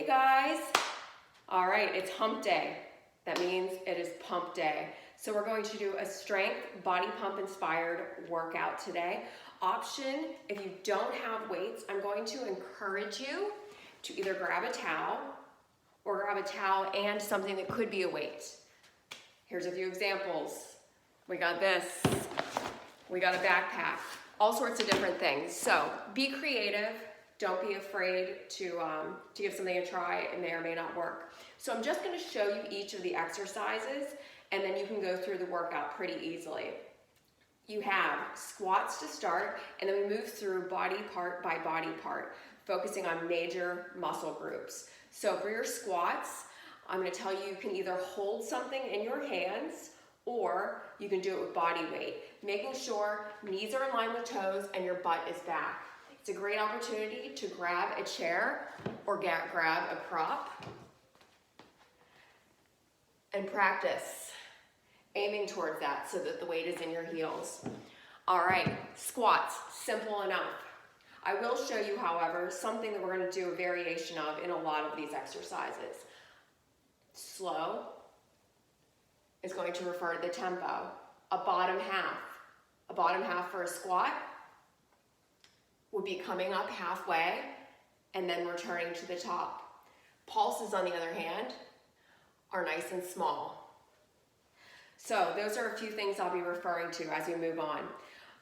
Hey guys. All right, it's hump day. That means it is pump day. So we're going to do a strength body pump inspired workout today. Option, if you don't have weights, I'm going to encourage you to either grab a towel or grab a towel and something that could be a weight. Here's a few examples. We got this, we got a backpack, all sorts of different things. So be creative. Don't be afraid to give something a try. It may or may not work. So I'm just going to show you each of the exercises, and then you can go through the workout pretty easily. You have squats to start, and then we move through body part by body part, focusing on major muscle groups. So for your squats, I'm going to tell you you can either hold something in your hands or you can do it with body weight, making sure knees are in line with toes and your butt is back. It's a great opportunity to grab a chair or grab a prop and practice aiming towards that so that the weight is in your heels. All right, squats, simple enough. I will show you, however, something that we're going to do a variation of in a lot of these exercises. Slow is going to refer to the tempo. A bottom half for a squat would be coming up halfway and then returning to the top. Pulses, on the other hand, are nice and small. So those are a few things I'll be referring to as we move on.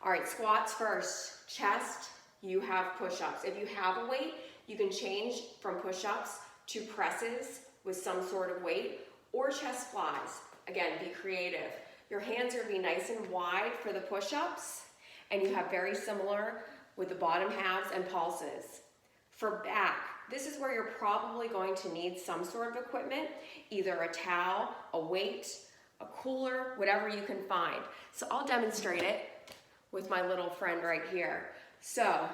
All right, squats first. Chest, you have push-ups. If you have a weight, you can change from push-ups to presses with some sort of weight or chest flies. Again, be creative. Your hands are going to be nice and wide for the push-ups, and you have very similar with the bottom halves and pulses. For back, this is where you're probably going to need some sort of equipment, either a towel, a weight, a cooler, whatever you can find. So I'll demonstrate it with my little friend right here. So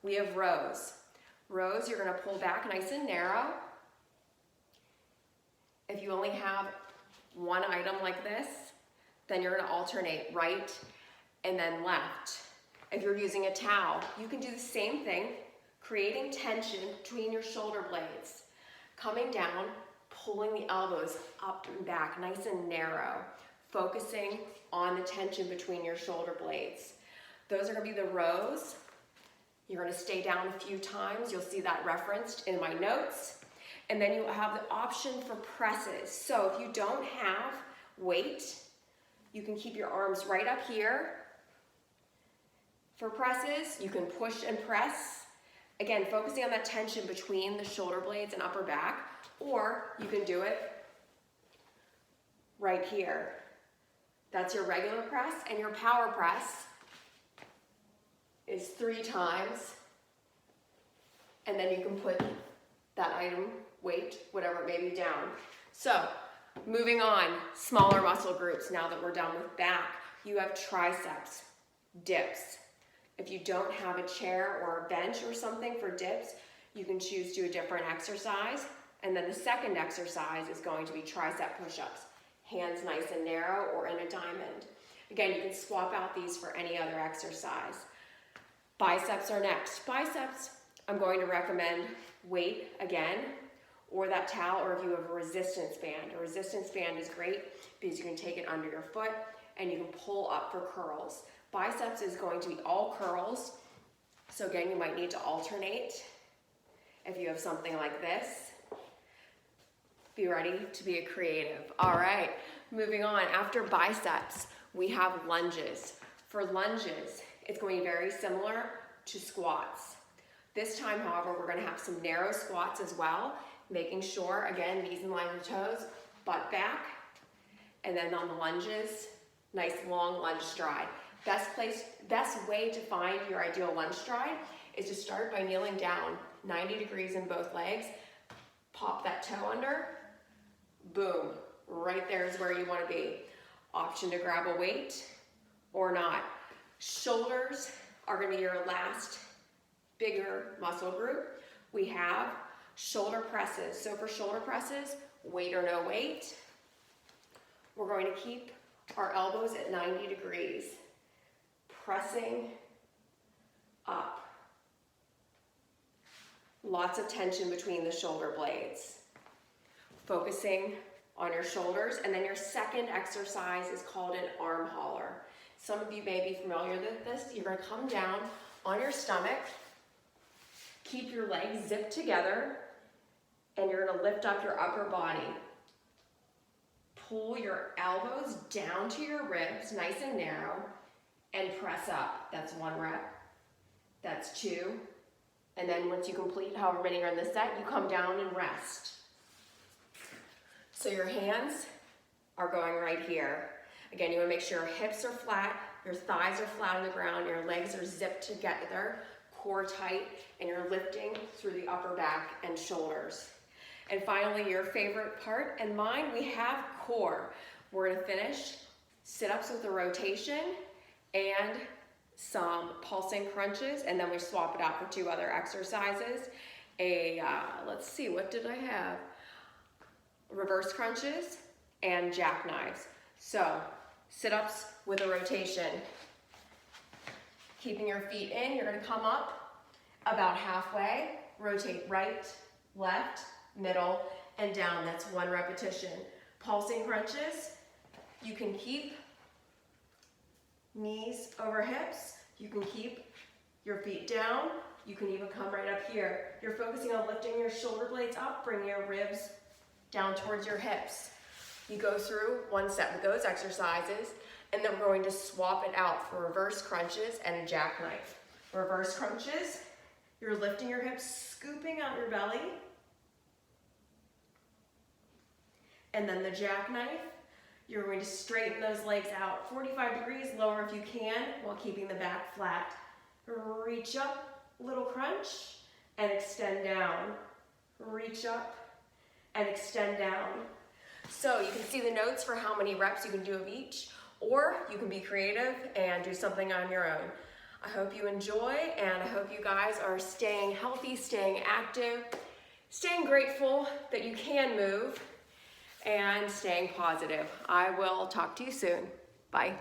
we have rows. Rows, you're gonna pull back nice and narrow. If you only have one item like this, then you're gonna alternate right and then left. If you're using a towel, you can do the same thing, creating tension between your shoulder blades. Coming down, pulling the elbows up and back, nice and narrow, focusing on the tension between your shoulder blades. Those are gonna be the rows. You're gonna stay down a few times. You'll see that referenced in my notes. And then you have the option for presses. So if you don't have weight, you can keep your arms right up here. For presses, you can push and press. Again, focusing on that tension between the shoulder blades and upper back, or you can do it right here. That's your regular press, and your power press is 3 times, and then you can put that item, weight, whatever it may be, down. So, moving on, smaller muscle groups. Now that we're done with back, you have triceps, dips. If you don't have a chair or a bench or something for dips, you can choose to do a different exercise. And then the second exercise is going to be tricep push-ups. Hands nice and narrow or in a diamond. Again, you can swap out these for any other exercise. Biceps are next. Biceps, I'm going to recommend weight again, or that towel, or if you have a resistance band. A resistance band is great because you can take it under your foot and you can pull up for curls. Biceps is going to be all curls. So again, you might need to alternate if you have something like this. Be ready to be a creative. All right, moving on. After biceps, we have lunges. For lunges, it's going to be very similar to squats. This time, however, we're gonna have some narrow squats as well, making sure, again, knees in line with toes, butt back, and then on the lunges, nice long lunge stride. Best way to find your ideal lunge stride is to start by kneeling down 90 degrees in both legs, pop that toe under, boom, right there is where you want to be. Option to grab a weight or not. Shoulders are going to be your last bigger muscle group. We have shoulder presses. So for shoulder presses, weight or no weight, we're going to keep our elbows at 90 degrees, pressing up. Lots of tension between the shoulder blades. Focusing on your shoulders. And then your second exercise is called an arm hauler. Some of you may be familiar with this. You're going to come down on your stomach, keep your legs zipped together, and you're going to lift up your upper body. Pull your elbows down to your ribs, nice and narrow, and press up. That's 1 rep. That's 2. And then once you complete however many are in the set, you come down and rest. So your hands are going right here. Again, you want to make sure your hips are flat, your thighs are flat on the ground, your legs are zipped together, core tight, and you're lifting through the upper back and shoulders. And finally, your favorite part and mine, we have core. We're going to finish sit-ups with a rotation and some pulsing crunches, and then we swap it out for 2 other exercises. Let's see, what did I have? Reverse crunches and jackknives. So, sit-ups with a rotation. Keeping your feet in, you're going to come up about halfway, rotate right, left, middle, and down. That's 1 repetition. Pulsing crunches, you can keep knees over hips, you can keep your feet down, you can even come right up here. You're focusing on lifting your shoulder blades up, bringing your ribs down towards your hips. You go through 1 set with those exercises, and then we're going to swap it out for reverse crunches and a jackknife. Reverse crunches, you're lifting your hips, scooping out your belly. And then the jackknife, you're going to straighten those legs out 45 degrees, lower if you can, while keeping the back flat. Reach up, little crunch, and extend down. Reach up and extend down. So you can see the notes for how many reps you can do of each, or you can be creative and do something on your own. I hope you enjoy, and I hope you guys are staying healthy, staying active, staying grateful that you can move, and staying positive. I will talk to you soon. Bye.